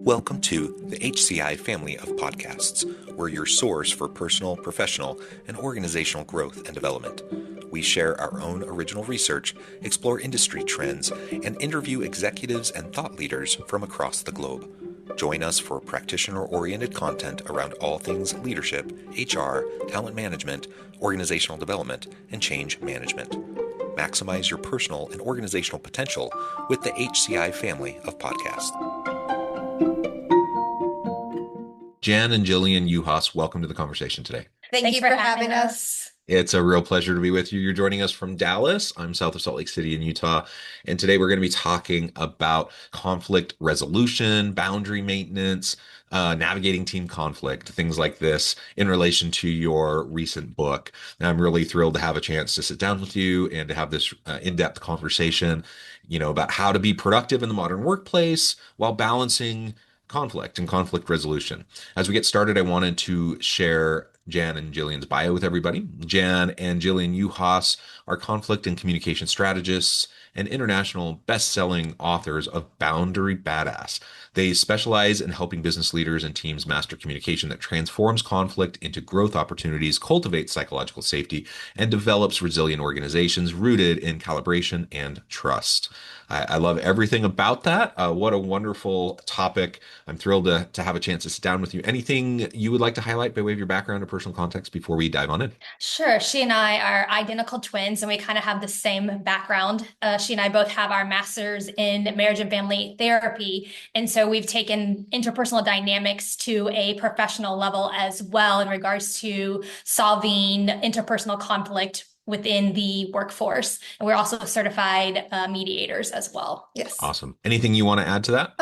Welcome to the HCI family of podcasts. We're your source for personal, professional, and organizational growth and development. We share our own original research, explore industry trends, and interview executives and thought leaders from across the globe. Join us for practitioner-oriented content around all things leadership, HR, talent management, organizational development, and change management. Maximize your personal and organizational potential with the HCI family of podcasts. Jan and Jillian Uhas, welcome to the conversation today. Thank you for having us. It's a real pleasure to be with you. You're joining us from Dallas. I'm south of Salt Lake City in Utah. And today we're going to be talking about conflict resolution, boundary maintenance, navigating team conflict, things like this in relation to your recent book. And I'm really thrilled to have a chance to sit down with you and to have this in-depth conversation, about how to be productive in the modern workplace while balancing conflict and conflict resolution. As we get started, I wanted to share Jan and Jillian's bio with everybody. Jan and Jillian Uhas are conflict and communication strategists and international best-selling authors of Boundary Badass. They specialize in helping business leaders and teams master communication that transforms conflict into growth opportunities, cultivates psychological safety, and develops resilient organizations rooted in calibration and trust. I love everything about that. What a wonderful topic. I'm thrilled to have a chance to sit down with you. Anything you would like to highlight by way of your background or personal context before we dive on in? Sure. She and I are identical twins, and we kind of have the same background. She and I both have our masters in marriage and family therapy. And so we've taken interpersonal dynamics to a professional level as well in regards to solving interpersonal conflict within the workforce. And we're also certified mediators as well. Yes. Awesome. Anything you want to add to that?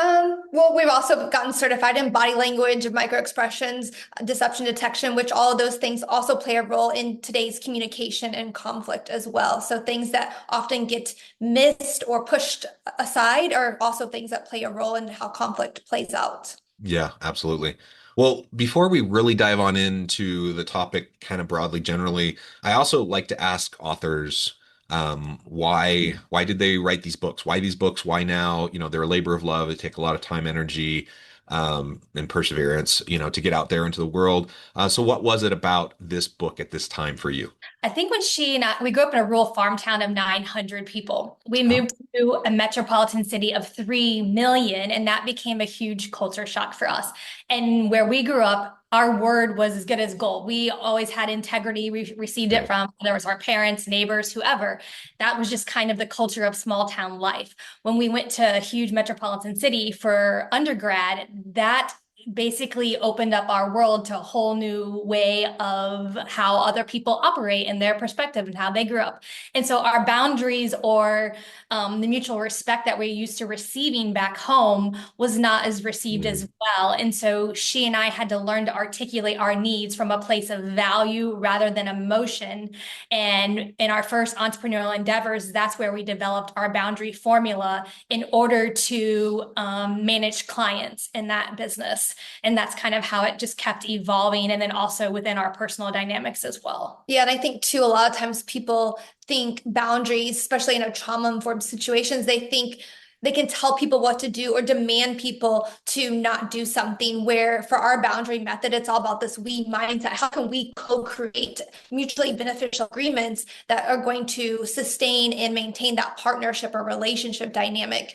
Well, we've also gotten certified in body language, microexpressions, deception detection, which all of those things also play a role in today's communication and conflict as well. So things that often get missed or pushed aside are also things that play a role in how conflict plays out. Yeah, absolutely. Well, before we really dive on into the topic kind of broadly, generally, I also like to ask authors, why did they write these books? Why these books? Why now? They're a labor of love. They take a lot of time, energy, and perseverance, to get out there into the world. So what was it about this book at this time for you? I think when she and I, we grew up in a rural farm town of 900 people. We moved to a metropolitan city of 3 million, and that became a huge culture shock for us. And where we grew up, our word was as good as gold. We always had integrity. We received it from, whether it was our parents, neighbors, whoever. That was just kind of the culture of small town life. When we went to a huge metropolitan city for undergrad, that basically opened up our world to a whole new way of how other people operate and their perspective and how they grew up. And so our boundaries or the mutual respect that we're used to receiving back home was not as received as well. And so she and I had to learn to articulate our needs from a place of value rather than emotion. And in our first entrepreneurial endeavors, that's where we developed our boundary formula in order to manage clients in that business. And that's kind of how it just kept evolving. And then also within our personal dynamics as well. Yeah. And I think too, a lot of times people think boundaries, especially in trauma-informed situations, they think they can tell people what to do or demand people to not do something, where for our boundary method, it's all about this we mindset. How can we co-create mutually beneficial agreements that are going to sustain and maintain that partnership or relationship dynamic?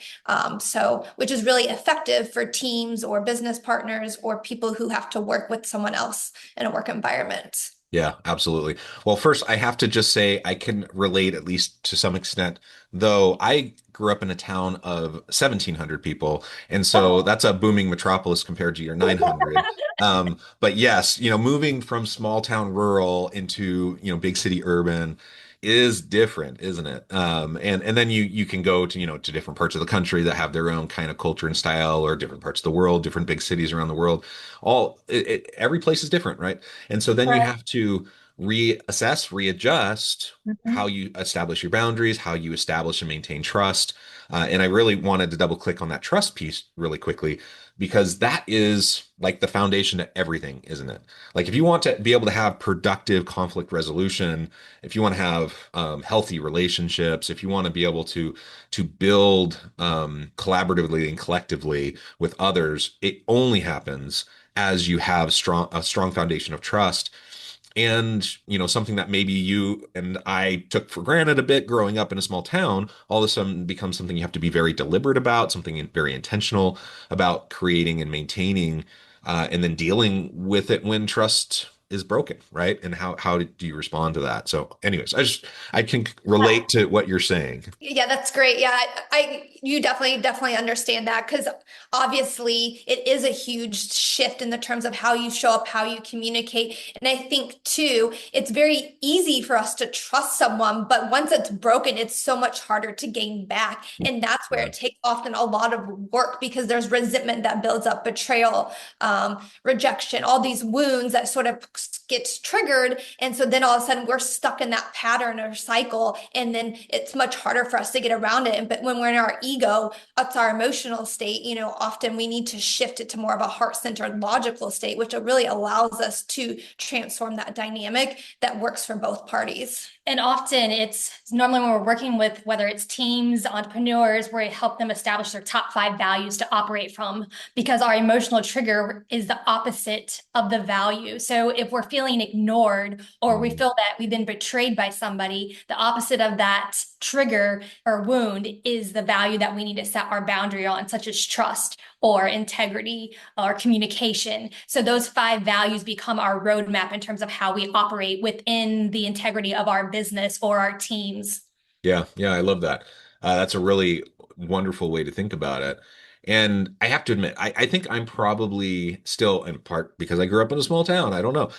Which is really effective for teams or business partners or people who have to work with someone else in a work environment. Yeah, absolutely. Well, first, I have to just say I can relate at least to some extent, though I grew up in a town of 1,700 people. And so that's a booming metropolis compared to your 900. But yes, moving from small town rural into, big city urban is different, isn't it? And then you can go to, to different parts of the country that have their own kind of culture and style, or different parts of the world, different big cities around the world. Every place is different, right? And so then you have to reassess, readjust how you establish your boundaries, how you establish and maintain trust. And I really wanted to double click on that trust piece really quickly because that is like the foundation to everything, isn't it? Like if you want to be able to have productive conflict resolution, if you want to have healthy relationships, if you want to be able to build collaboratively and collectively with others, it only happens as you have a strong foundation of trust and something that maybe you and I took for granted a bit growing up in a small town all of a sudden becomes something you have to be very deliberate about, something very intentional about creating and maintaining, and then dealing with it when trust is broken, right? And how do you respond to that? So anyways, I can relate to what you're saying. Yeah, that's great. Yeah, you definitely understand that because obviously it is a huge shift in the terms of how you show up, how you communicate. And I think too, it's very easy for us to trust someone, but once it's broken, it's so much harder to gain back. And that's where Yeah. it takes often a lot of work because there's resentment that builds up, betrayal, rejection, all these wounds that sort of gets triggered. And so then all of a sudden we're stuck in that pattern or cycle. And then it's much harder for us to get around it. But when we're in our ego, that's our emotional state, often we need to shift it to more of a heart-centered logical state, which really allows us to transform that dynamic that works for both parties. And often it's normally when we're working with whether it's teams, entrepreneurs, where we help them establish their top 5 values to operate from, because our emotional trigger is the opposite of the value. So if we're feeling ignored or we Mhm. feel that we've been betrayed by somebody, the opposite of that trigger or wound is the value that we need to set our boundary on, such as trust or integrity or communication. So those 5 values become our roadmap in terms of how we operate within the integrity of our business or our teams. Yeah, yeah, I love that. That's a really wonderful way to think about it. And I have to admit, I think I'm probably still, in part because I grew up in a small town, I don't know.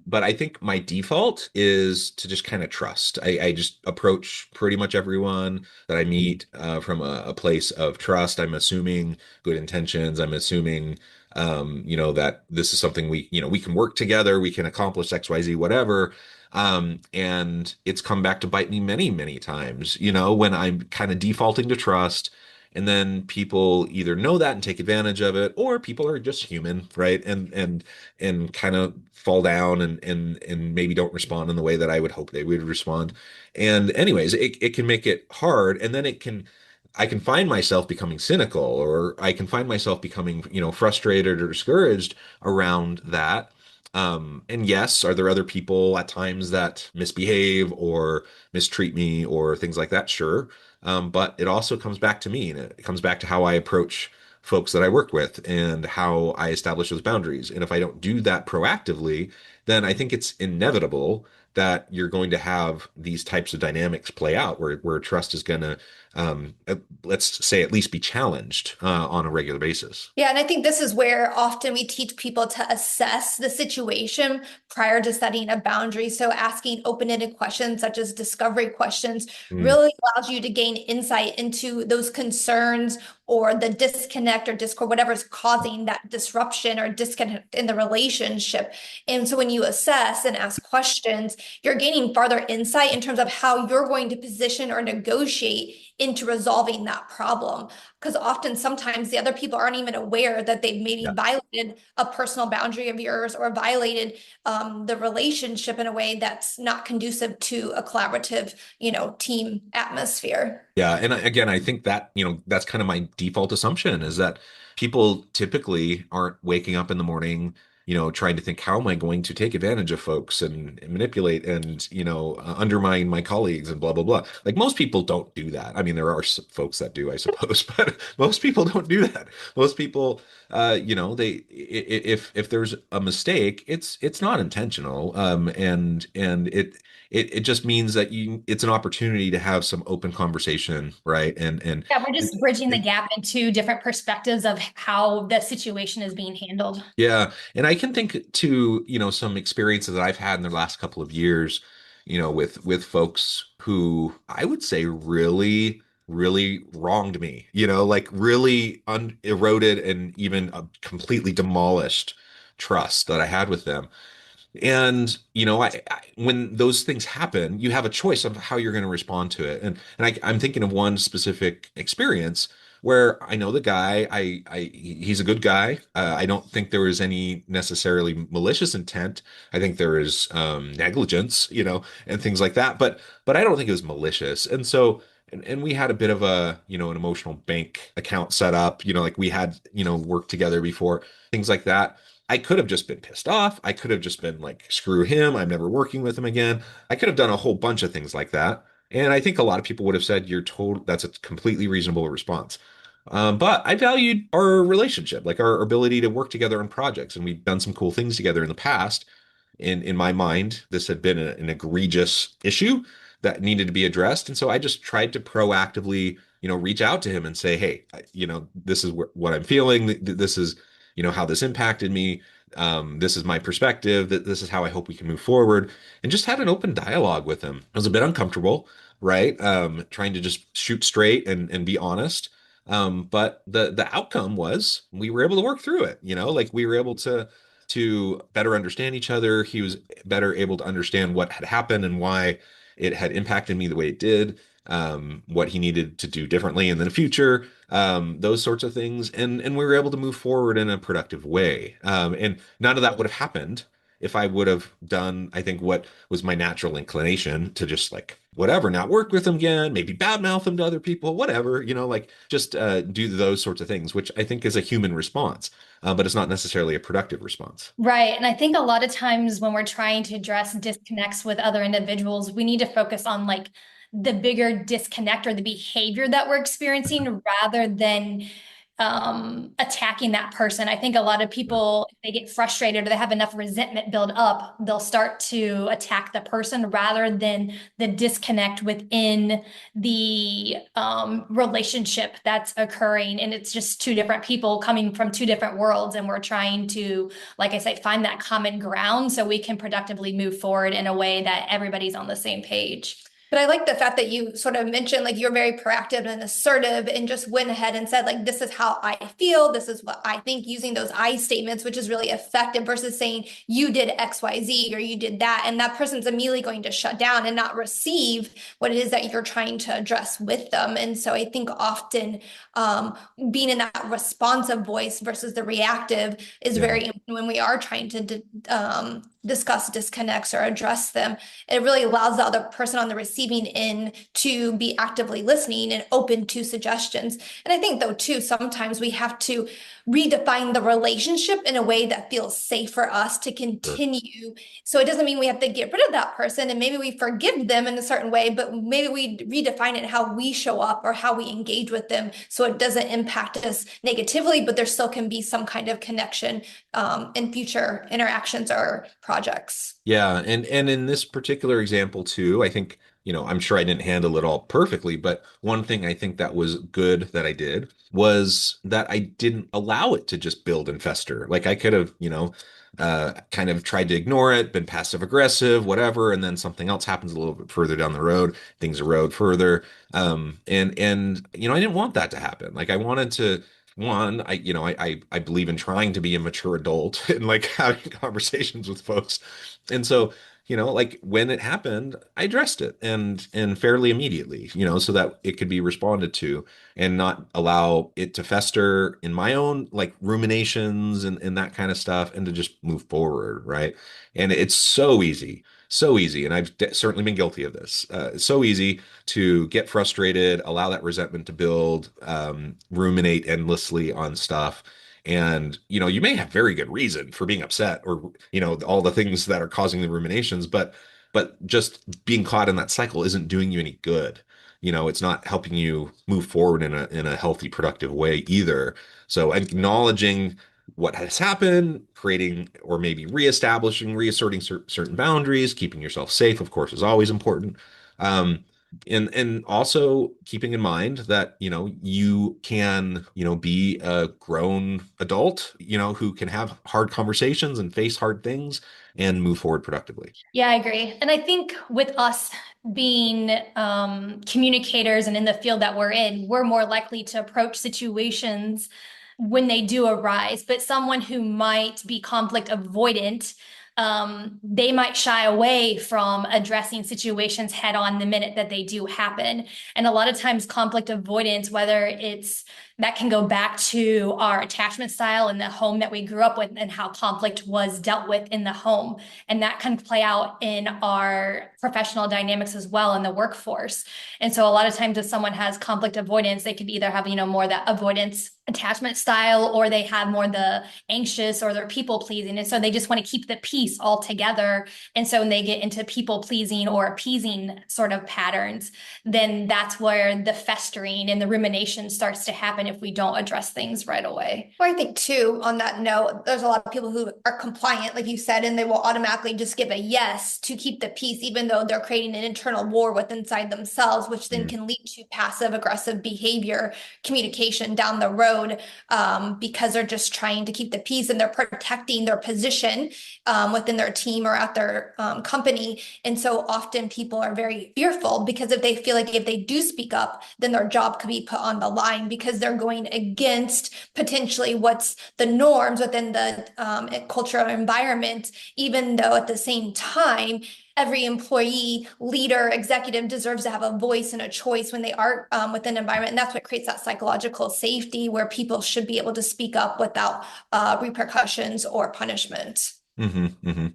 But I think my default is to just kind of trust. I just approach pretty much everyone that I meet from a place of trust. I'm assuming good intentions. I'm assuming, that this is something we can work together, we can accomplish X, Y, Z, whatever. And it's come back to bite me many, many times, when I'm kind of defaulting to trust. And then people either know that and take advantage of it, or people are just human, right? And kind of fall down and maybe don't respond in the way that I would hope they would respond. And anyways, it can make it hard. And then I can find myself becoming cynical, or I can find myself becoming, frustrated or discouraged around that. And yes, are there other people at times that misbehave or mistreat me or things like that? Sure. But it also comes back to me, and it comes back to how I approach folks that I work with and how I establish those boundaries. And if I don't do that proactively, then I think it's inevitable that you're going to have these types of dynamics play out where trust is going to, let's say, at least be challenged on a regular basis. Yeah, and I think this is where often we teach people to assess the situation prior to setting a boundary. So asking open-ended questions such as discovery questions Mm, really allows you to gain insight into those concerns or the disconnect or discord, whatever's causing that disruption or disconnect in the relationship. And so when you assess and ask questions, you're gaining farther insight in terms of how you're going to position or negotiate into resolving that problem. Because often, sometimes the other people aren't even aware that they've maybe yeah. violated a personal boundary of yours or violated the relationship in a way that's not conducive to a collaborative, team atmosphere. Yeah, and again, I think that, that's kind of my default assumption is that people typically aren't waking up in the morning, trying to think, how am I going to take advantage of folks and manipulate and, undermine my colleagues and blah, blah, blah. Like most people don't do that. I mean, there are folks that do, I suppose, but most people don't do that. Most people, if there's a mistake, it's not intentional. And it just means that it's an opportunity to have some open conversation, right? Yeah, we're just bridging the gap into different perspectives of how the situation is being handled. Yeah, and I can think to, some experiences that I've had in the last couple of years, with folks who I would say really, really wronged me, like really eroded and even completely demolished trust that I had with them. And when those things happen, you have a choice of how you're going to respond to it. And I'm thinking of one specific experience where I know the guy. He's a good guy. I don't think there was any necessarily malicious intent. I think there is negligence, and things like that. But I don't think it was malicious. And so. And we had a bit of an emotional bank account set up, like we had, worked together before, things like that. I could have just been pissed off. I could have just been like, screw him. I'm never working with him again. I could have done a whole bunch of things like that. And I think a lot of people would have said, that's a completely reasonable response. But I valued our relationship, like our ability to work together on projects. And we've done some cool things together in the past. In my mind, this had been an egregious issue that needed to be addressed. And so I just tried to proactively, reach out to him and say, hey, this is what I'm feeling. This is, how this impacted me. This is my perspective. That this is how I hope we can move forward. And just had an open dialogue with him. It was a bit uncomfortable, right? Trying to just shoot straight and be honest. But the outcome was we were able to work through it. Like we were able to better understand each other. He was better able to understand what had happened and why it had impacted me the way it did, what he needed to do differently in the future, those sorts of things. And we were able to move forward in a productive way. And none of that would have happened if I would have done, I think, what was my natural inclination to just like, whatever, not work with him again, maybe badmouth him to other people, whatever, like just do those sorts of things, which I think is a human response, but it's not necessarily a productive response. Right. And I think a lot of times when we're trying to address disconnects with other individuals, we need to focus on like the bigger disconnect or the behavior that we're experiencing rather than attacking that person. I think a lot of people, if they get frustrated or they have enough resentment build up, they'll start to attack the person rather than the disconnect within the relationship that's occurring. And it's just two different people coming from two different worlds. And we're trying to, like I say, find that common ground so we can productively move forward in a way that everybody's on the same page. But I like the fact that you sort of mentioned like you're very proactive and assertive and just went ahead and said like this is how I feel, this is what I think, using those I statements, which is really effective versus saying you did XYZ or you did that, and that person's immediately going to shut down and not receive what it is that you're trying to address with them. And so I think often being in that responsive voice versus the reactive is Yeah. very when we are trying to discuss disconnects or address them, it really allows the other person on the receiving end to be actively listening and open to suggestions. And I think though too, sometimes we have to redefine the relationship in a way that feels safe for us to Sure. continue. So it doesn't mean we have to get rid of that person and maybe we forgive them in a certain way, but maybe we redefine it how we show up or how we engage with them so it doesn't impact us negatively, but there still can be some kind of connection in future interactions or projects. Yeah, and in this particular example too, I think, I'm sure I didn't handle it all perfectly, but one thing I think that was good that I did was that I didn't allow it to just build and fester. Like I could have, kind of tried to ignore it, been passive aggressive, whatever, and then something else happens a little bit further down the road, things erode further. And I didn't want that to happen. Like I wanted to one, I believe in trying to be a mature adult and like having conversations with folks. And so, like when it happened, I addressed it and fairly immediately, so that it could be responded to and not allow it to fester in my own like ruminations and that kind of stuff and to just move forward, right? And it's so easy, and I've certainly been guilty of this. It's so easy to get frustrated, allow that resentment to build, ruminate endlessly on stuff. And, you may have very good reason for being upset or, all the things that are causing the ruminations, but just being caught in that cycle isn't doing you any good. It's not helping you move forward in a healthy, productive way either. So acknowledging what has happened, creating or maybe reestablishing, reasserting certain boundaries, keeping yourself safe, of course, is always important. Um, and also keeping in mind that you can be a grown adult who can have hard conversations and face hard things and move forward productively. Yeah, I agree. And I think with us being communicators and in the field that we're in, we're more likely to approach situations when they do arise. But someone who might be conflict avoidant, they might shy away from addressing situations head on the minute that they do happen. And a lot of times, conflict avoidance, whether it's that can go back to our attachment style in the home that we grew up with and how conflict was dealt with in the home. And that can play out in our professional dynamics as well in the workforce. And so a lot of times if someone has conflict avoidance, they could either have, more that avoidance attachment style, or they have more the anxious or they're people pleasing. And so they just want to keep the peace all together. And so when they get into people pleasing or appeasing sort of patterns, then that's where the festering and the rumination starts to happen if we don't address things right away. Well, I think too, on that note, there's a lot of people who are compliant, like you said, and they will automatically just give a yes to keep the peace, even though they're creating an internal war with inside themselves, which then can lead to passive aggressive behavior, communication down the road, because they're just trying to keep the peace and they're protecting their position within their team or at their company. And so often people are very fearful because if they feel like if they do speak up, then their job could be put on the line because they're going against potentially what's the norms within the cultural environment, even though at the same time, every employee, leader, executive deserves to have a voice and a choice when they are within an environment. And that's what creates that psychological safety where people should be able to speak up without repercussions or punishment. Hmm. Hmm.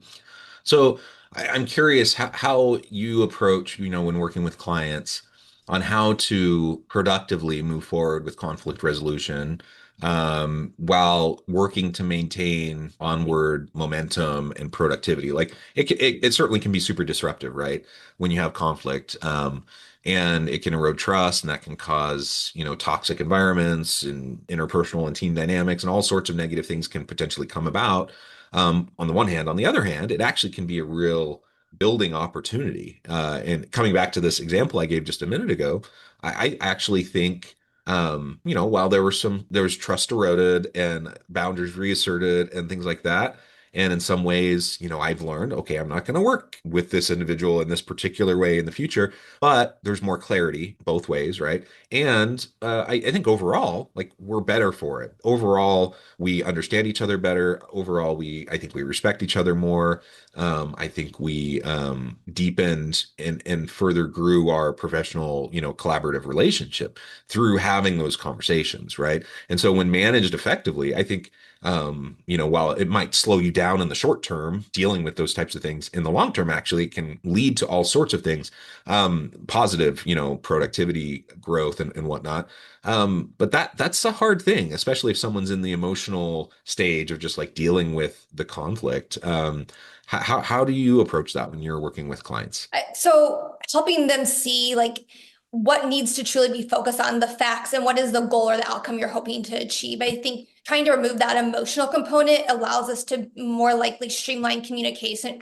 So I'm curious how you approach, when working with clients on how to productively move forward with conflict resolution, while working to maintain onward momentum and productivity. Like it certainly can be super disruptive, right? When you have conflict, and it can erode trust, and that can cause, toxic environments and interpersonal and team dynamics, and all sorts of negative things can potentially come about on the one hand. On the other hand, it actually can be a real building opportunity. And coming back to this example I gave just a minute ago, I actually think, while there was trust eroded and boundaries reasserted and things like that. And in some ways, I've learned, okay, I'm not going to work with this individual in this particular way in the future, but there's more clarity both ways, right? And I think overall, like we're better for it. Overall, we understand each other better. Overall, I think we respect each other more. I think we deepened and further grew our professional, collaborative relationship through having those conversations, right? And so when managed effectively, I think, while it might slow you down in the short term, dealing with those types of things in the long term actually can lead to all sorts of things, positive, productivity growth and whatnot. But that's a hard thing, especially if someone's in the emotional stage of just like dealing with the conflict. How do you approach that when you're working with clients? So helping them see like what needs to truly be focused on the facts and what is the goal or the outcome you're hoping to achieve. I think trying to remove that emotional component allows us to more likely streamline communication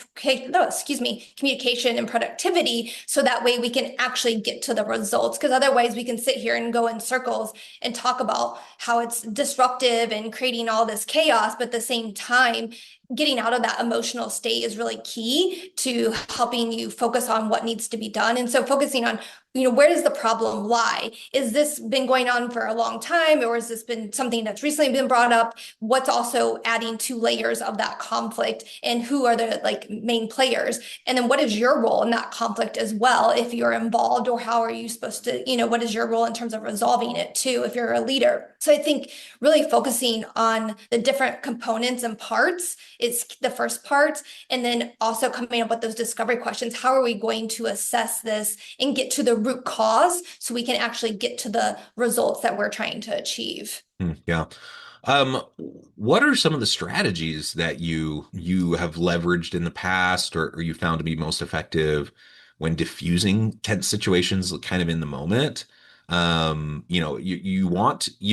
and productivity. So that way we can actually get to the results. Because otherwise we can sit here and go in circles and talk about how it's disruptive and creating all this chaos. But at the same time, getting out of that emotional state is really key to helping you focus on what needs to be done. And so focusing on, where does the problem lie? Is this been going on for a long time, or has this been something that's recently been brought up? What's also adding to layers of that conflict, and who are the main players? And then what is your role in that conflict as well, if you're involved, or how are you supposed to, what is your role in terms of resolving it too, if you're a leader? So I think really focusing on the different components and parts is the first part. And then also coming up with those discovery questions. How are we going to assess this and get to the root cause so we can actually get to the results that we're trying to achieve? Yeah. Um, what are some of the strategies that you have leveraged in the past, or you found to be most effective when diffusing tense situations kind of in the moment? You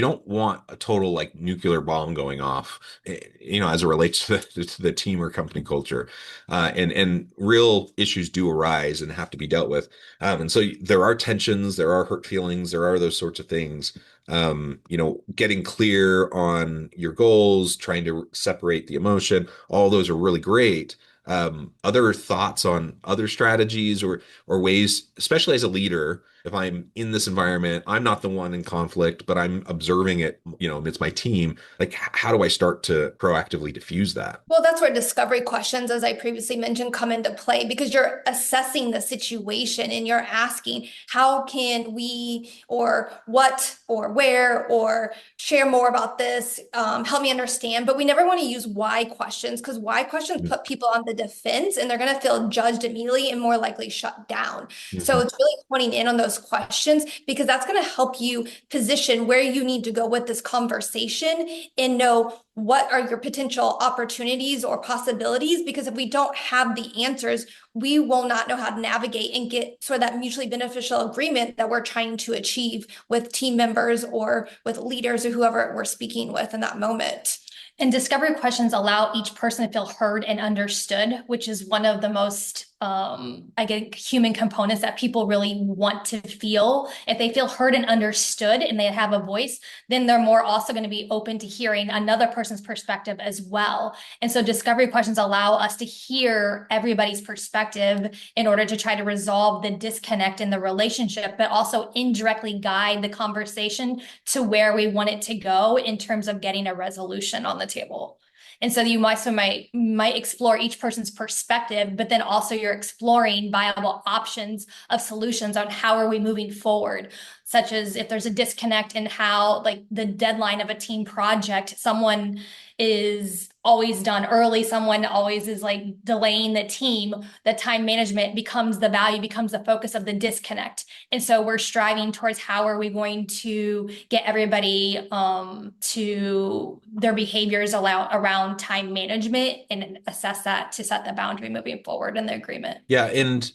don't want a total like nuclear bomb going off, as it relates to the team or company culture. And real issues do arise and have to be dealt with. And so there are tensions, there are hurt feelings, there are those sorts of things. Getting clear on your goals, trying to separate the emotion, all those are really great. Other thoughts on other strategies or ways, especially as a leader, if I'm in this environment, I'm not the one in conflict, but I'm observing it, it's my team. Like, how do I start to proactively diffuse that? Well, that's where discovery questions, as I previously mentioned, come into play because you're assessing the situation and you're asking, how can we, or what, or where, or share more about this, help me understand. But we never want to use why questions because why questions put people on the defense and they're going to feel judged immediately and more likely shut down. So Mhm. it's really honing in on those questions because that's going to help you position where you need to go with this conversation and know what are your potential opportunities or possibilities? Because if we don't have the answers, we will not know how to navigate and get sort of that mutually beneficial agreement that we're trying to achieve with team members or with leaders or whoever we're speaking with in that moment. And discovery questions allow each person to feel heard and understood, which is one of the most, I get human components that people really want to feel. If they feel heard and understood and they have a voice, then they're more also going to be open to hearing another person's perspective as well. And so discovery questions allow us to hear everybody's perspective in order to try to resolve the disconnect in the relationship, but also indirectly guide the conversation to where we want it to go in terms of getting a resolution on the table. And so you might explore each person's perspective, but then also you're exploring viable options of solutions on how are we moving forward, such as if there's a disconnect in how like the deadline of a team project, someone is always done early, someone always is like delaying the team, the time management becomes the value, becomes the focus of the disconnect. And so we're striving towards how are we going to get everybody to their behaviors around time management and assess that to set the boundary moving forward in the agreement. Yeah, and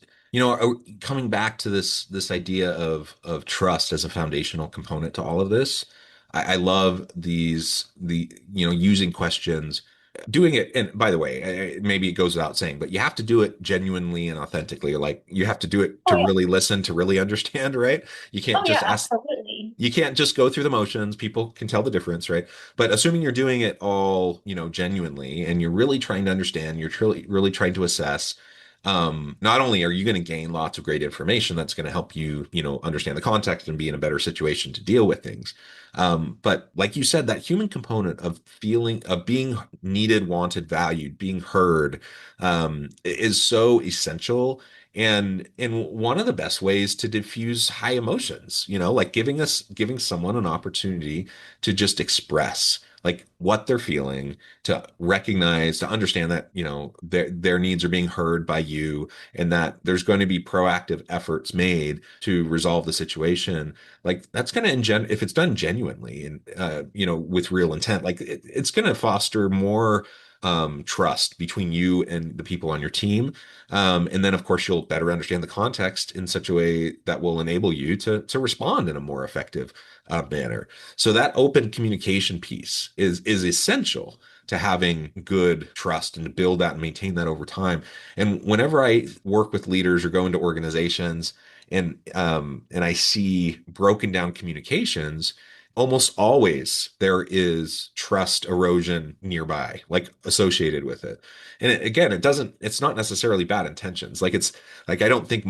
coming back to this idea of trust as a foundational component to all of this, I love the using questions, doing it. And by the way, maybe it goes without saying, but you have to do it genuinely and authentically. Like you have to do it to Oh yeah. really listen, to really understand, right? You can't Oh just yeah, ask. absolutely. You can't just go through the motions. People can tell the difference, right? But assuming you're doing it all, genuinely, and you're really trying to understand, you're truly really trying to assess. Not only are you going to gain lots of great information that's going to help you, understand the context and be in a better situation to deal with things. But like you said, that human component of feeling, of being needed, wanted, valued, being heard, is so essential and one of the best ways to diffuse high emotions, like giving someone an opportunity to just express like what they're feeling, to recognize, to understand that, their needs are being heard by you and that there's going to be proactive efforts made to resolve the situation. Like that's going to if it's done genuinely and with real intent, like it's going to foster more trust between you and the people on your team. And then, of course, you'll better understand the context in such a way that will enable you to respond in a more effective manner. So that open communication piece is essential to having good trust and to build that and maintain that over time. And whenever I work with leaders or go into organizations and I see broken down communications, almost always there is trust erosion nearby, like associated with it. And again, it's not necessarily bad intentions. Like it's like, I don't think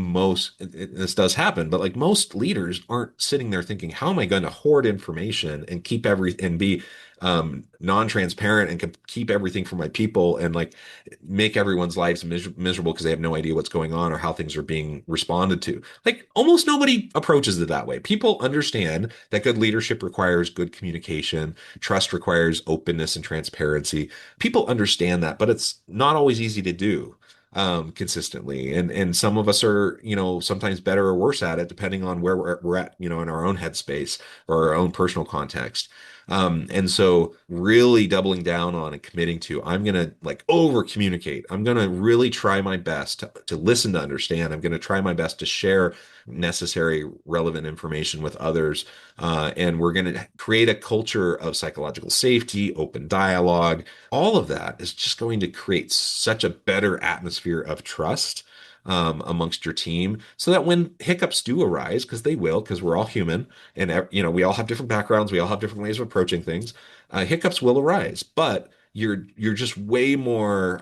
this does happen, but like most leaders aren't sitting there thinking, how am I going to hoard information and keep and be non-transparent and keep everything for my people and like make everyone's lives miserable because they have no idea what's going on or how things are being responded to. Like almost nobody approaches it that way. People understand that good leadership requires good communication, trust requires openness and transparency. People understand that, but it's not always easy to do consistently. And some of us are, sometimes better or worse at it, depending on where we're at, in our own headspace or our own personal context. And so really doubling down on and committing to, I'm going to like over communicate. I'm going to really try my best to listen to understand. I'm going to try my best to share necessary relevant information with others. And we're going to create a culture of psychological safety, open dialogue. All of that is just going to create such a better atmosphere of trust amongst your team so that when hiccups do arise, because they will, because we're all human and we all have different backgrounds, we all have different ways of approaching things. Hiccups will arise, but you're just way more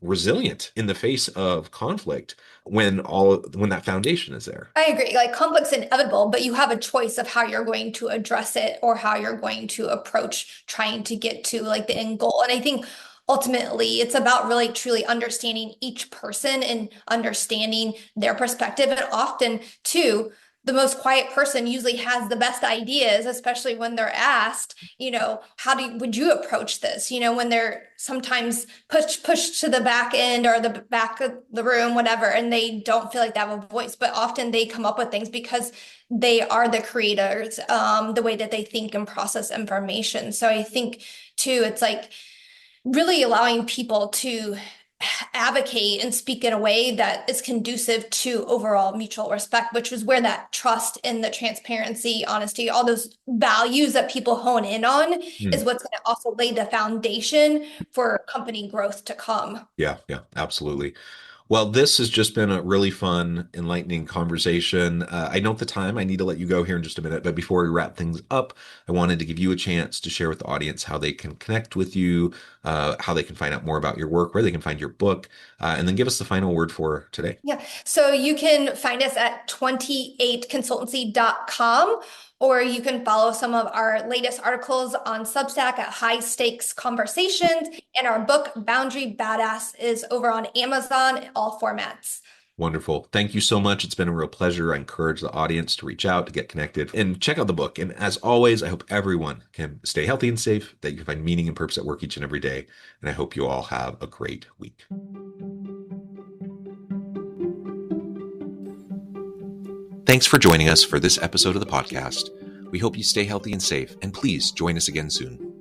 resilient in the face of conflict when that foundation is there. I agree. Like conflict's inevitable, but you have a choice of how you're going to address it or how you're going to approach trying to get to like the end goal. And I think ultimately it's about really truly understanding each person and understanding their perspective. And often too, the most quiet person usually has the best ideas, especially when they're asked, would you approach this? When they're sometimes pushed to the back end or the back of the room, whatever, and they don't feel like they have a voice. But often they come up with things because they are the creators, the way that they think and process information. So I think too, it's like really allowing people to advocate and speak in a way that is conducive to overall mutual respect, which is where that trust and the transparency, honesty, all those values that people hone in on Hmm. is what's going to also lay the foundation for company growth to come. Yeah, yeah, absolutely. Well, this has just been a really fun, enlightening conversation. I note the time. I need to let you go here in just a minute. But before we wrap things up, I wanted to give you a chance to share with the audience how they can connect with you, how they can find out more about your work, where they can find your book, and then give us the final word for today. Yeah. So you can find us at 28consultancy.com, or you can follow some of our latest articles on Substack at High Stakes Conversations. And our book, Boundary Badass, is over on Amazon in all formats. Wonderful. Thank you so much. It's been a real pleasure. I encourage the audience to reach out, to get connected, and check out the book. And as always, I hope everyone can stay healthy and safe, that you can find meaning and purpose at work each and every day. And I hope you all have a great week. Thanks for joining us for this episode of the podcast. We hope you stay healthy and safe, and please join us again soon.